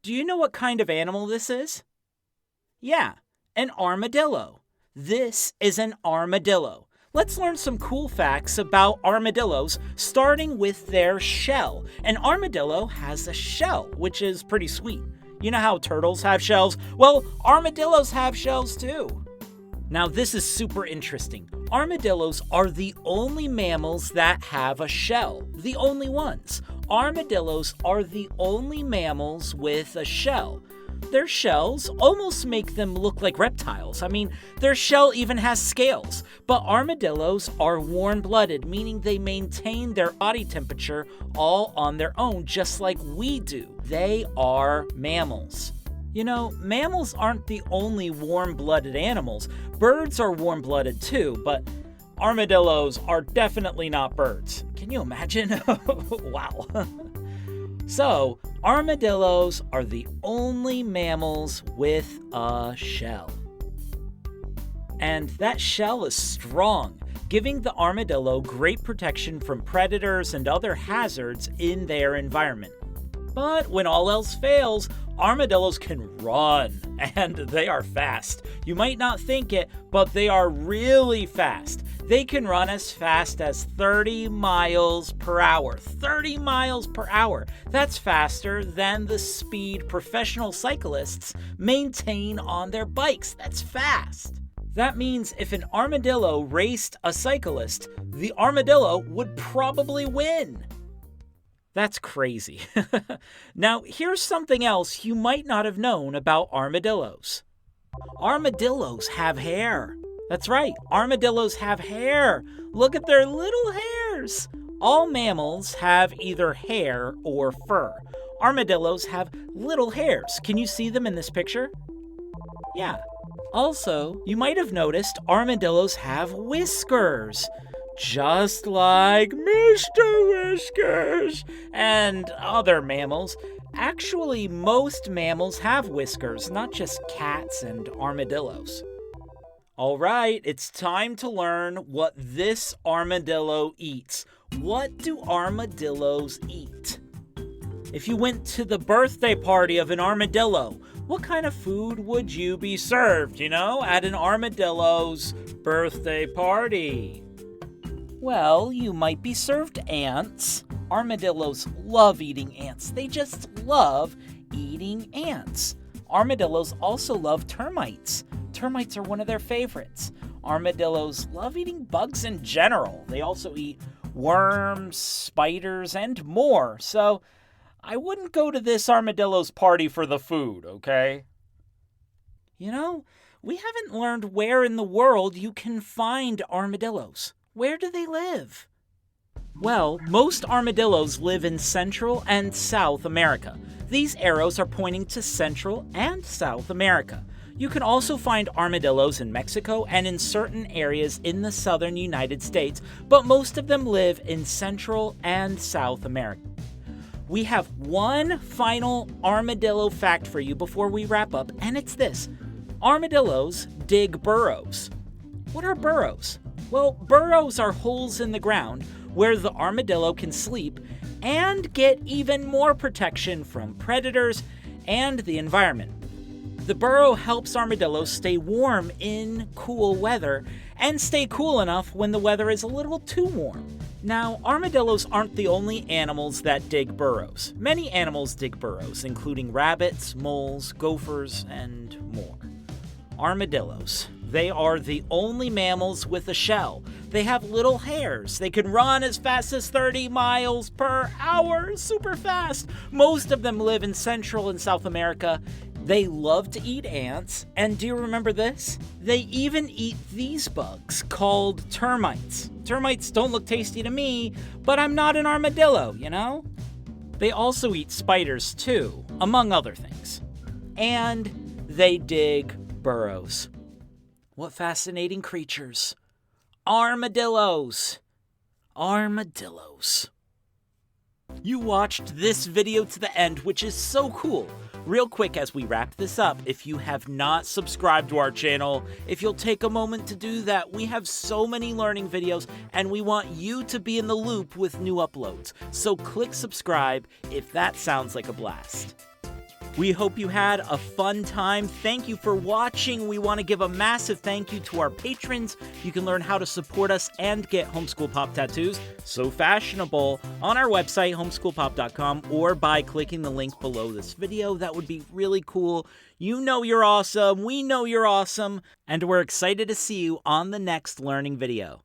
Do you know what kind of animal this is? Yeah, an armadillo. This is an armadillo. Let's learn some cool facts about armadillos, starting with their shell. An armadillo has a shell, which is pretty sweet. You know how turtles have shells? Well, armadillos have shells too. Now, this is super interesting. Armadillos are the only mammals that have a shell. The only ones. Armadillos are the only mammals with a shell. Their shells almost make them look like reptiles. I mean, their shell even has scales. But armadillos are warm-blooded, meaning they maintain their body temperature all on their own, just like we do. They are mammals. You know, mammals aren't the only warm-blooded animals. Birds are warm-blooded too, but armadillos are definitely not birds. Can you imagine? Wow. So, armadillos are the only mammals with a shell. And that shell is strong, giving the armadillo great protection from predators and other hazards in their environment. But when all else fails, armadillos can run, and they are fast. You might not think it, but they are really fast. They can run as fast as 30 miles per hour. 30 miles per hour. That's faster than the speed professional cyclists maintain on their bikes. That's fast. That means if an armadillo raced a cyclist, the armadillo would probably win. That's crazy. Now, here's something else you might not have known about armadillos. Armadillos have hair. That's right, armadillos have hair. Look at their little hairs. All mammals have either hair or fur. Armadillos have little hairs. Can you see them in this picture? Yeah. Also, you might have noticed armadillos have whiskers. Just like Mr. Whiskers and other mammals. Actually, most mammals have whiskers, not just cats and armadillos. All right, it's time to learn what this armadillo eats. What do armadillos eat? If you went to the birthday party of an armadillo, what kind of food would you be served, at an armadillo's birthday party? Well, you might be served ants. Armadillos love eating ants. They just love eating ants. Armadillos also love termites. Termites are one of their favorites. Armadillos love eating bugs in general. They also eat worms, spiders, and more. So I wouldn't go to this armadillo's party for the food, okay? We haven't learned where in the world you can find armadillos. Where do they live? Well, most armadillos live in Central and South America. These arrows are pointing to Central and South America. You can also find armadillos in Mexico and in certain areas in the southern United States, but most of them live in Central and South America. We have one final armadillo fact for you before we wrap up, and it's this. Armadillos dig burrows. What are burrows? Well, burrows are holes in the ground where the armadillo can sleep and get even more protection from predators and the environment. The burrow helps armadillos stay warm in cool weather and stay cool enough when the weather is a little too warm. Now, armadillos aren't the only animals that dig burrows. Many animals dig burrows, including rabbits, moles, gophers, and more. Armadillos. They are the only mammals with a shell. They have little hairs. They can run as fast as 30 miles per hour. Super fast. Most of them live in Central and South America. They love to eat ants. And do you remember this? They even eat these bugs called termites. Termites don't look tasty to me, but I'm not an armadillo, They also eat spiders too, among other things. And they dig burrows. What fascinating creatures. Armadillos. Armadillos. You watched this video to the end, which is so cool. Real quick as we wrap this up, if you have not subscribed to our channel, if you'll take a moment to do that, we have so many learning videos and we want you to be in the loop with new uploads. So click subscribe if that sounds like a blast. We hope you had a fun time. Thank you for watching. We want to give a massive thank you to our patrons. You can learn how to support us and get Homeschool Pop tattoos, so fashionable, on our website, homeschoolpop.com, or by clicking the link below this video. That would be really cool. You know you're awesome. We know you're awesome. And we're excited to see you on the next learning video.